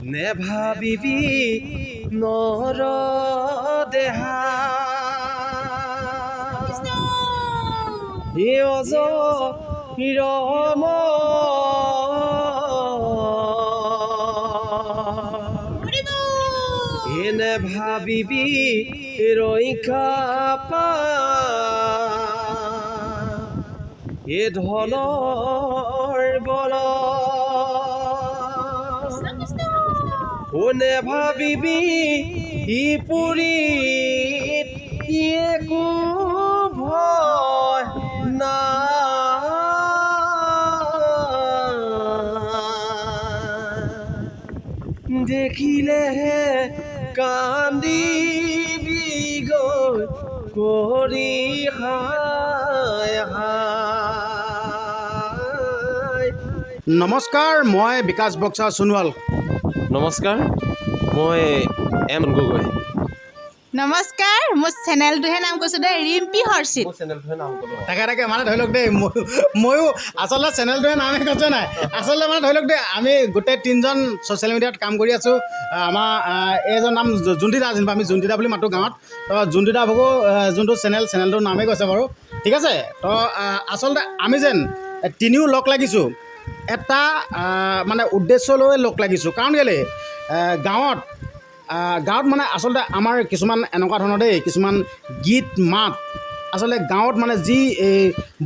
নেভাবিবি নৰ দেহা অজৰম নেভাবিবি ৰক্ষা পা ধনৰ বল নেভাবিবি পুৰীত একো ভয় নাই দেখিলেহে কান্দিবি গৈ কৰি নমস্কাৰ, মই বিকাশ বক্সা সোণোৱাল। নমস্কাৰ, মই এম গগৈ। নমস্কাৰ, মোৰ চেনেলটোহে নাম কৈছোঁ দেই, ৰিম্পী হৰ্ষিত। তাকে মানে ধৰি লওক দেই, ময়ো আচলতে চেনেলটোৱে নামেই কৈছে নাই। আচলতে মানে ধৰি লওক দেই, আমি গোটেই তিনিজন ছ'চিয়েল মিডিয়াত কাম কৰি আছোঁ। আমাৰ এইজন নাম জোনটি দা, যেনিবা আমি জোনটি দা বুলি মাতোঁ গাঁৱত। তো জোনটি দা ভাগো যোনটো চেনেলটোৰ নামেই কৈছে বাৰু, ঠিক আছে। তো আচলতে আমি যেন তিনিও লগ লাগিছোঁ এটা মানে উদ্দেশ্য লৈ লগ লাগিছোঁ। কাৰণ কেলৈ গাঁৱত মানে আচলতে আমাৰ কিছুমান এনেকুৱা ধৰণৰ দেই, কিছুমান গীত মাত আচলতে গাঁৱত মানে যি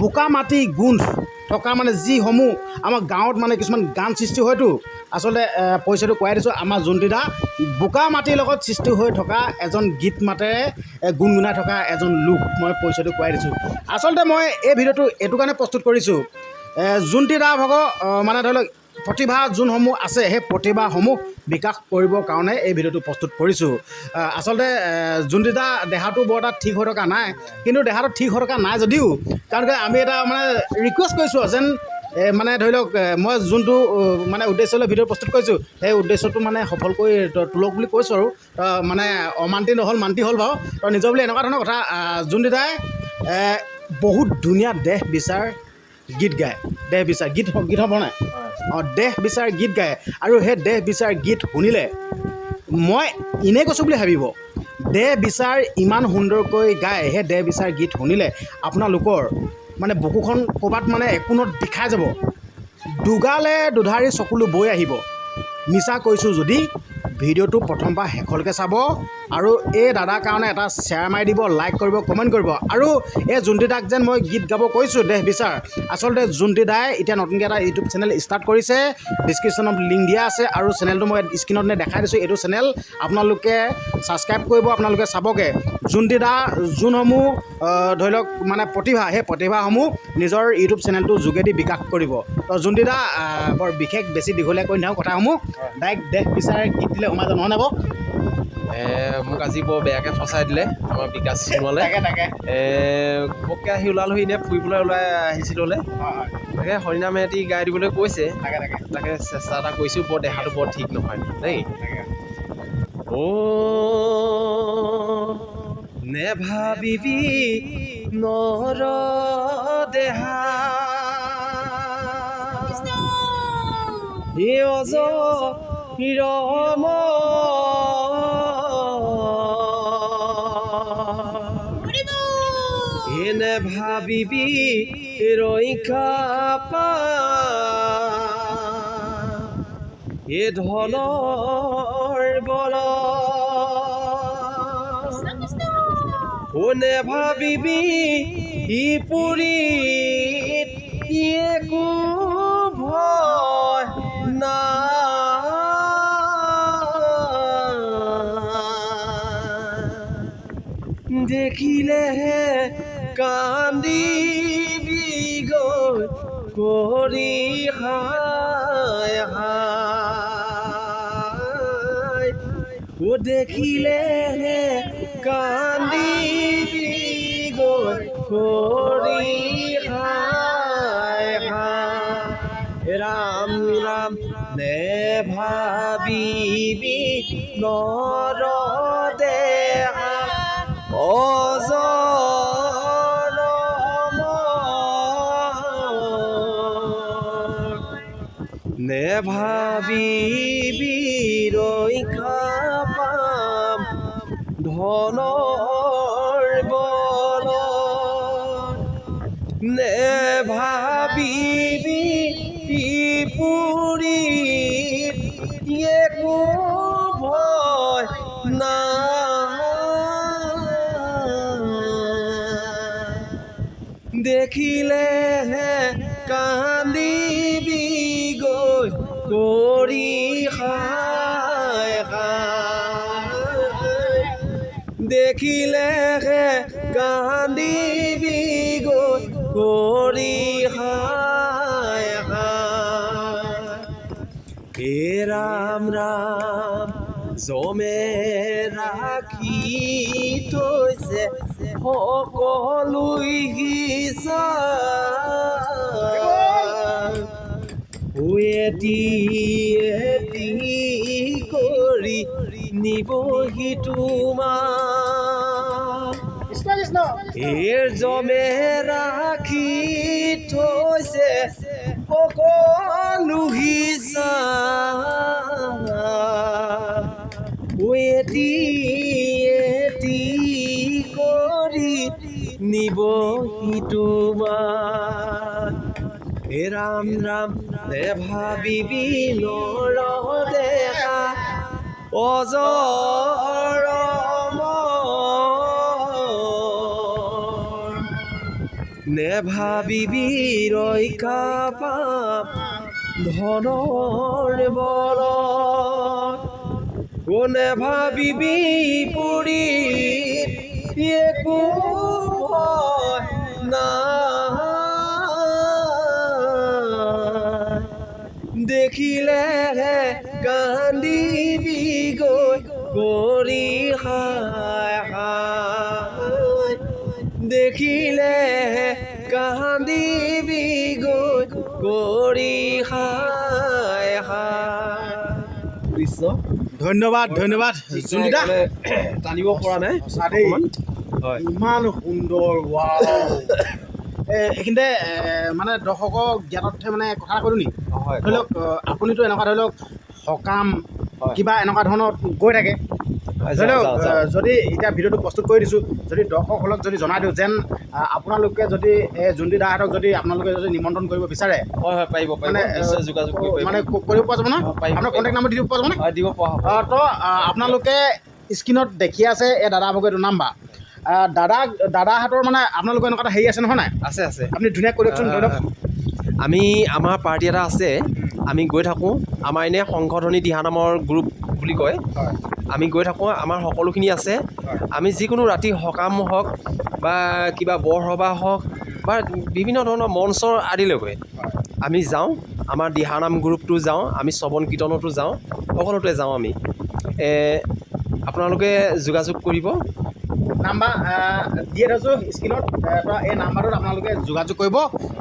বোকা মাটি গোন্ধ থকা মানে যিসমূহ আমাৰ গাঁৱত মানে কিছুমান গান সৃষ্টি হয়তো। আচলতে পৰিচয়টো কোৱাই দিছোঁ, আমাৰ জোনটি দা বোকা মাটিৰ লগত সৃষ্টি হৈ থকা এজন গীত মাতেৰে গুণগুণাই থকা এজন লোক, মই পৰিচয়টো কোৱাই দিছোঁ। আচলতে মই এই ভিডিঅ'টো এইটো কাৰণে প্ৰস্তুত কৰিছোঁ, জোনটি দা ভাগৰ মানে ধৰি লওক প্ৰতিভা যোনসমূহ আছে, সেই প্ৰতিভাসমূহ বিকাশ কৰিবৰ কাৰণে এই ভিডিঅ'টো প্ৰস্তুত কৰিছোঁ। আচলতে জোনটি দা দেহাটো বৰ এটা ঠিক হৈ থকা নাই, কিন্তু দেহাটো ঠিক হৈ থকা নাই যদিও কাৰণ আমি এটা মানে ৰিকুৱেষ্ট কৰিছোঁ যেন মানে ধৰি লওক মই যোনটো মানে উদ্দেশ্য লৈ ভিডিঅ' প্ৰস্তুত কৰিছোঁ, সেই উদ্দেশ্যটো মানে সফল কৰি তোলক বুলি কৈছোঁ। আৰু মানে অমান্তি নহ'ল, মান্তি হ'ল বাৰু। তো নিজৰ বুলি এনেকুৱা ধৰণৰ কথা। জোনটি দাই বহুত ধুনীয়া দেহ বিচাৰ গীত গায়, দেহ বিচাৰ গীত হ'ব নাই? দেহ বিচাৰ গীত গায়। আৰু সেই দেহ বিচাৰ গীত শুনিলে মই এনেই কৈছোঁ বুলি ভাবিব, দেহ বিচাৰ ইমান সুন্দৰকৈ গায়। সেই দেহ বিচাৰ গীত শুনিলে আপোনালোকৰ মানে বুকুখন ক'ৰবাত মানে একোণত বিষাই যাব, দুগালে দুধাৰি চকুলো বৈ আহিব। মিছা কৈছোঁ যদি ভিডিঅ'টো প্ৰথমবাৰ শেষলৈকে চাব, আৰু এই দাদাৰ কাৰণে এটা শ্বেয়াৰ মাৰি দিব, লাইক কৰিব, কমেণ্ট কৰিব। আৰু এই জোনটি দাক যেন মই গীত গাব কৈছোঁ দেহ বিচাৰ, আচলতে জোনটি দাই এতিয়া নতুনকৈ এটা ইউটিউব চেনেল ষ্টাৰ্ট কৰিছে, ডিছক্ৰিপশ্যনত লিংক দিয়া আছে, আৰু চেনেলটো মই স্ক্ৰীণত দেখাই দিছোঁ। এইটো চেনেল আপোনালোকে ছাবস্ক্ৰাইব কৰিব, আপোনালোকে চাবগৈ। জোনটি দা যোনসমূহ ধৰি লওক মানে প্ৰতিভা, সেই প্ৰতিভাসমূহ নিজৰ ইউটিউব চেনেলটোৰ যোগেদি বিকাশ কৰিব। তো জোনটি দা বৰ বিশেষ বেছি দীঘলীয়া কৰি নাহোঁ কথাসমূহ, ডাইৰেক্ট দেহ বিচাৰে গীত দিলে সোমাই যাব নহ'ব। মোক আজি বৰ বেয়াকৈ ফচাই দিলে আমাৰ বিকাশ সোণোৱালে। ঘপককৈ আহি ওলালোহি, এনেই ফুৰিবলৈ ওলাই আহিছিলোঁ হ'লে। তাকে হৰিনাম এটি গাই দিবলৈ কৈছে, তাকে চেষ্টা এটা কৰিছোঁ। বৰ দেহাটো বৰ ঠিক নহয় দেই। নেভাবিবি নৰ দেহা অজৰম নেভাবিবি ৰক্ষা পা ধনৰ বল নেভাবিবি পুৰীত একো ভয় নাই দেখিলেহে কান্দিবি গৈ কৰি দেখিলেহে কান্দিবি গৈ কৰি ৰাম ৰাম নেভাবিবি নৰ দেহা অজৰম নেভাবিবি ৰক্ষা পাম ধনৰ বলত নেভাবিবি পুৰীত একো ভয় নাই দেখিলেহে কান্দিবি গৈ কৰি খাই দেখিলেহে কান্দিবি গৈ কৰি খাই হে ৰাম ৰাম জমে ৰাখি থৈছে সকলো হিচা এটি এটি কৰি নিবহি তোমাৰ এৰ জমে ৰাখি থৈছে সকলো হিচা এটি এটি কৰি নিবহি তোমাৰ হে ৰাম ৰাম নেভাবিবি নৰ দেখা অজৰ নেভাবিবি ৰক্ষা পাম ধনৰ বলত নেভাবিবি পুৰীত একো ভয় নাই দেখিলেহে কান্দিবি গৈ কৰি খাই দেখিলেহে কান্দিবি গৈ কৰি খাই কৃষ্ণ ধন্যবাদ ধন্যবাদ জুণ্ডিদা টানিব পৰা নাই হয় ইমান সুন্দৰ এইখিনিতে মানে দৰ্শকক জ্ঞাতৰ্থে মানে কথা এটা কৰোঁ নি হয় ধৰি লওক আপুনিতো এনেকুৱা ধৰি লওক সকাম হয়। কিবা এনেকুৱা ধৰণৰ গৈ থাকে ধৰি লওক যদি এতিয়া ভিডিঅ'টো প্ৰস্তুত কৰি দিছোঁ যদি দৰ্শকসকলক যদি জনাই দিওঁ যেন আপোনালোকে যদি জুণ্ডিদাহঁতক যদি আপোনালোকে যদি নিমন্ত্ৰণ কৰিব বিচাৰে হয় হয় পাৰিব মানে নিশ্চয় যোগাযোগ কৰিব মানে কৰিব পৰা যাব ন পাৰিব, আপোনাৰ কণ্টেক্ট নম্বৰ দি দিব পৰা যাব নে হয় দিব পৰা হ'ব তো আপোনালোকে স্ক্ৰীণত দেখি আছে এই দাদাভাগৰ এইটো নাম্বাৰ দাদাহঁতৰ মানে আপোনালোকৰ এনেকুৱা এটা হেৰি আছে নহয় নাই আছে আছে আপুনি ধুনীয়া কৰি দিয়কচোন ধৰি লওক আমি আমাৰ পাৰ্টি এটা আছে আমি গৈ থাকোঁ আমাৰ এনে সংশোধনী দিহানামৰ গ্ৰুপ বুলি কয় হয় আমি গৈ থাকোঁ আমাৰ সকলোখিনি আছে আমি যিকোনো ৰাতি সকাম হওক বা কিবা বৰসবাহ হওক বা বিভিন্ন ধৰণৰ মঞ্চৰ আদিলৈকে আমি যাওঁ আমাৰ দিহানাম গ্ৰুপটো যাওঁ আমি শ্ৰৱণ কীৰ্তনতো যাওঁ সকলোতে যাওঁ আমি আপোনালোকে যোগাযোগ কৰিব নাম্বাৰ দিয়ে থৈছোঁ স্ক্ৰীণত তো এই নাম্বাৰটোত আপোনালোকে যোগাযোগ কৰিব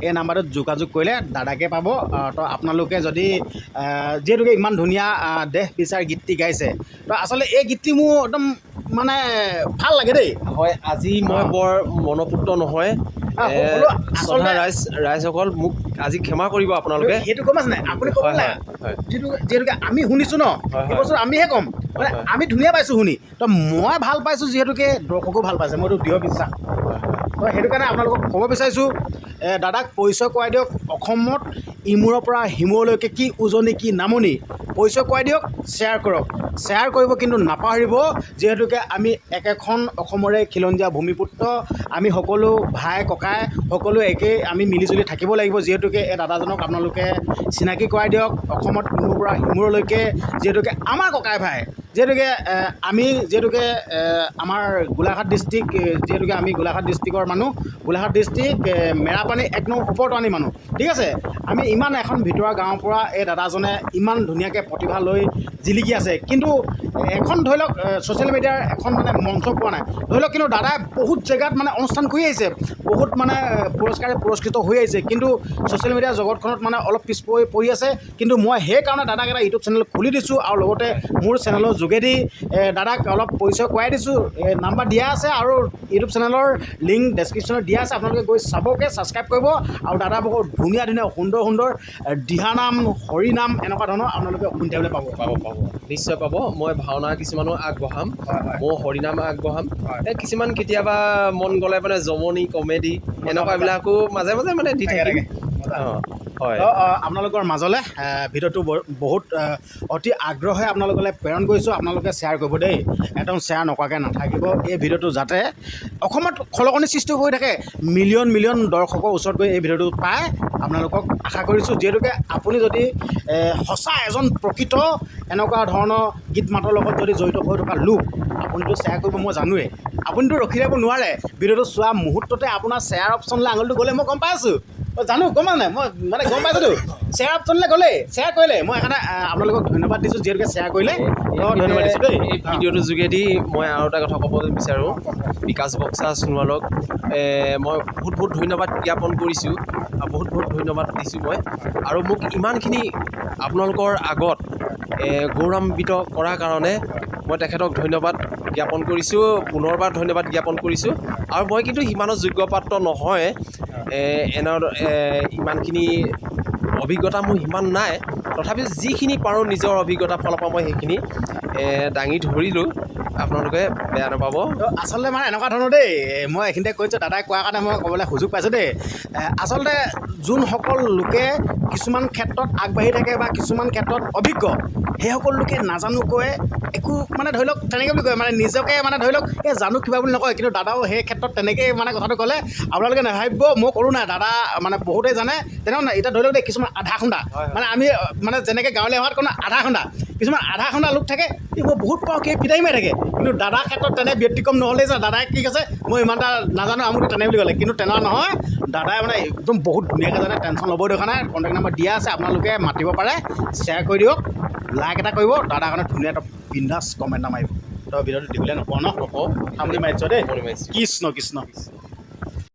এই নাম্বাৰটোত যোগাযোগ কৰিলে দাদাকে পাব তো আপোনালোকে যদি যিহেতুকে ইমান ধুনীয়া দেশ বিচাৰ গীতটি গাইছে তো আচলতে এই গীতটি মোৰ একদম মানে ভাল লাগে দেই হয় আজি মই বৰ মনপুত্ৰ নহয় শ্ৰদ্ধা ৰাইজসকল মোক আজি ক্ষমা কৰিব আপোনালোকে সেইটো গম আছে নাই আপুনি ক'ব নাই যিহেতুকে আমি শুনিছোঁ ন এই বস্তু আমিহে ক'ম মানে আমি ধুনীয়া পাইছোঁ শুনি তো মই ভাল পাইছোঁ যিহেতুকে দৰ্শকো ভাল পাইছে মইতো দৃঢ় বিশ্বাস তো সেইটো কাৰণে আপোনালোকক ক'ব বিচাৰিছোঁ দাদাক পৰিচয় কৰাই দিয়ক অসমত ইমূৰৰ পৰা সিমূৰলৈকে কি উজনি কি নামনি পৰিচয় কৰাই দিয়ক শ্বেয়াৰ কৰক শ্বেয়াৰ কৰিব কিন্তু নাপাহৰিব যিহেতুকে আমি একেখন অসমৰে খিলঞ্জীয়া ভূমিপুত্ৰ আমি সকলো ভাই ককাই সকলো একেই আমি মিলিজুলি থাকিব লাগিব যিহেতুকে এই দাদাজনক আপোনালোকে চিনাকি কৰাই দিয়ক অসমত ইমূৰৰ পৰা সিমূৰলৈকে যিহেতুকে আমাৰ ককাই ভাই যিহেতুকে আমি যিহেতুকে আমাৰ গোলাঘাট ডিষ্ট্ৰিক্ট যিহেতুকে আমি গোলাঘাট ডিষ্ট্ৰিক্টৰ মানুহ গোলাঘাট ডিষ্ট্ৰিক্ট মেৰাপানী 1 নং ওপৰতনি মানুহ ঠিক আছে আমি ইমান এখন ভিতৰুৱা গাঁৱৰ পৰা এই দাদাজনে ইমান ধুনীয়াকৈ প্ৰতিভা লৈ জিলিকি আছে কিন্তু এখন ধৰি লওক ছ'চিয়েল মিডিয়াৰ এখন মানে মঞ্চ পোৱা নাই ধৰি লওক কিন্তু দাদাই বহুত জেগাত মানে অনুষ্ঠান কৰি আহিছে বহুত মানে পুৰস্কাৰে পুৰস্কৃত হৈ আহিছে কিন্তু ছ'চিয়েল মিডিয়াৰ জগতখনত মানে অলপ পিছ পৰি আছে কিন্তু মই সেইকাৰণে দাদাক এটা ইউটিউব চেনেল খুলি দিছোঁ আৰু লগতে মোৰ চেনেলৰ যোগেদি দাদাক অলপ পৰিচয় কৰাই দিছোঁ। নাম্বাৰ দিয়া আছে আৰু ইউটিউব চেনেলৰ লিংক ডেছক্ৰিপশ্যনত দিয়া আছে, আপোনালোকে গৈ চাবগৈ, ছাবস্ক্ৰাইব কৰিব। আৰু দাদা বহুত ধুনীয়া ধুনীয়া সুন্দৰ সুন্দৰ দিহানাম, হৰিনাম এনেকুৱা ধৰণৰ আপোনালোকে শুনি থাকিবলৈ পাব। নিশ্চয় পাব। মই ভাওনা কিছুমানো আগবঢ়াম, মই হৰিনাম আগবঢ়াম। কিছুমান কেতিয়াবা মন গ'লে মানে জমনি, কমেডি এনেকুৱাবিলাকো মাজে মাজে মানে দি থাকিম। হয়, আপোনালোকৰ মাজলৈ ভিডিঅ'টো বহুত অতি আগ্ৰহে আপোনালোকলৈ প্ৰেৰণ কৰিছোঁ। আপোনালোকে শ্বেয়াৰ কৰিব দেই, একদম শ্বেয়াৰ নকৰাকৈ নাথাকিব। এই ভিডিঅ'টো যাতে অসমত খলকনি সৃষ্টি হৈ থাকে, মিলিয়ন মিলিয়ন দৰ্শকৰ ওচৰত গৈ এই ভিডিঅ'টো পায় আপোনালোকক আশা কৰিছোঁ। যিহেতুকে আপুনি যদি সঁচা এজন প্ৰকৃত এনেকুৱা ধৰণৰ গীত মাতৰ লগত যদি জড়িত হৈ থকা লোক, আপুনিতো শ্বেয়াৰ কৰিব মই জানোৱেই। আপুনিতো ৰখি থাকিব নোৱাৰে, ভিডিঅ'টো চোৱা মুহূৰ্ততে আপোনাৰ শ্বেয়াৰ অপশ্যনলৈ আঙুলিটো গ'লে মই গম পাই আছোঁ, জানো, গম পাই নাই, মই মানে গম পাইছোঁতো। শ্বেয়াৰ অপশ্যনলৈ গ'লে শ্বেয়াৰ কৰিলে মই সেইকাৰণে আপোনালোকক ধন্যবাদ দিছোঁ, যিহেতুকে শ্বেয়াৰ কৰিলে ধন্যবাদ দিছোঁ দেই। এই ভিডিঅ'টোৰ যোগেদি মই আৰু এটা কথা ক'ব বিচাৰোঁ, বিকাশ বক্সা সোণোৱালক মই বহুত বহুত ধন্যবাদ জ্ঞাপন কৰিছোঁ, বহুত বহুত ধন্যবাদ দিছোঁ মই। আৰু মোক ইমানখিনি আপোনালোকৰ আগত গৌৰৱান্বিত কৰাৰ কাৰণে মই তেখেতক ধন্যবাদ জ্ঞাপন কৰিছোঁ, পুনৰবাৰ ধন্যবাদ জ্ঞাপন কৰিছোঁ। আৰু মই কিন্তু সিমানো যোগ্য পাত্ৰ নহয়, ইমানখিনি অভিজ্ঞতা মোৰ সিমান নাই, তথাপিও যিখিনি পাৰোঁ নিজৰ অভিজ্ঞতাৰ ফালৰ পৰা মই সেইখিনি দাঙি ধৰিলোঁ, আপোনালোকে বেয়া নাপাব। আচলতে মানে এনেকুৱা ধৰণৰ দেই, মই এইখিনিতে কৈছোঁ, দাদাই কোৱাৰ কাৰণে মই ক'বলৈ সুযোগ পাইছোঁ দেই। আচলতে যোনসকল লোকে কিছুমান ক্ষেত্ৰত আগবাঢ়ি থাকে বা কিছুমান ক্ষেত্ৰত অভিজ্ঞ, সেইসকল লোকে নাজানোকৈ একো মানে ধৰি লওক তেনেকৈ বুলি কয়, মানে নিজকে মানে ধৰি লওক জানো কিবা বুলি নকয়। কিন্তু দাদাও সেই ক্ষেত্ৰত তেনেকৈ মানে কথাটো ক'লে আপোনালোকে নাভাবিব মই ক'লোঁ নাই, দাদা মানে বহুতেই জানে তেনেকুৱা নাই। এতিয়া ধৰি লওক দেই, কিছুমান আধা খুন্দা, মানে আমি মানে যেনেকৈ গাঁৱলীয়া ভাষাত কোনো আধা খুন্দা, কিছুমান আধা খুন্দা লোক থাকে, মই বহুত পাওঁ কি ফিটাই মাৰি থাকে। কিন্তু দাদাৰ ক্ষেত্ৰত তেনে ব্যতিক্ৰম নহ'লেই যে দাদাই কি কৈছে মই ইমান এটা নাজানো আমুক তেনে বুলি ক'লে, কিন্তু তেনেকুৱা নহয়। দাদাই মানে একদম বহুত ধুনীয়াকৈ জানে, টেনশ্যন ল'বই দৰকাৰ নাই। কণ্টেক্ট নাম্বাৰ দিয়া আছে, আপোনালোকে মাতিব পাৰে, শ্বেয়াৰ কৰি দিয়ক, লাইক এটা কৰিব, দাদাৰ কাৰণে ধুনীয়া এটা বিন্দাছ কমেণ্ট এটা মাৰিব। তই ভিডিঅ'টো দিবলৈ নকওঁ ন, সামৰি মাৰিছ দেই। কৃষ্ণ কৃষ্ণ।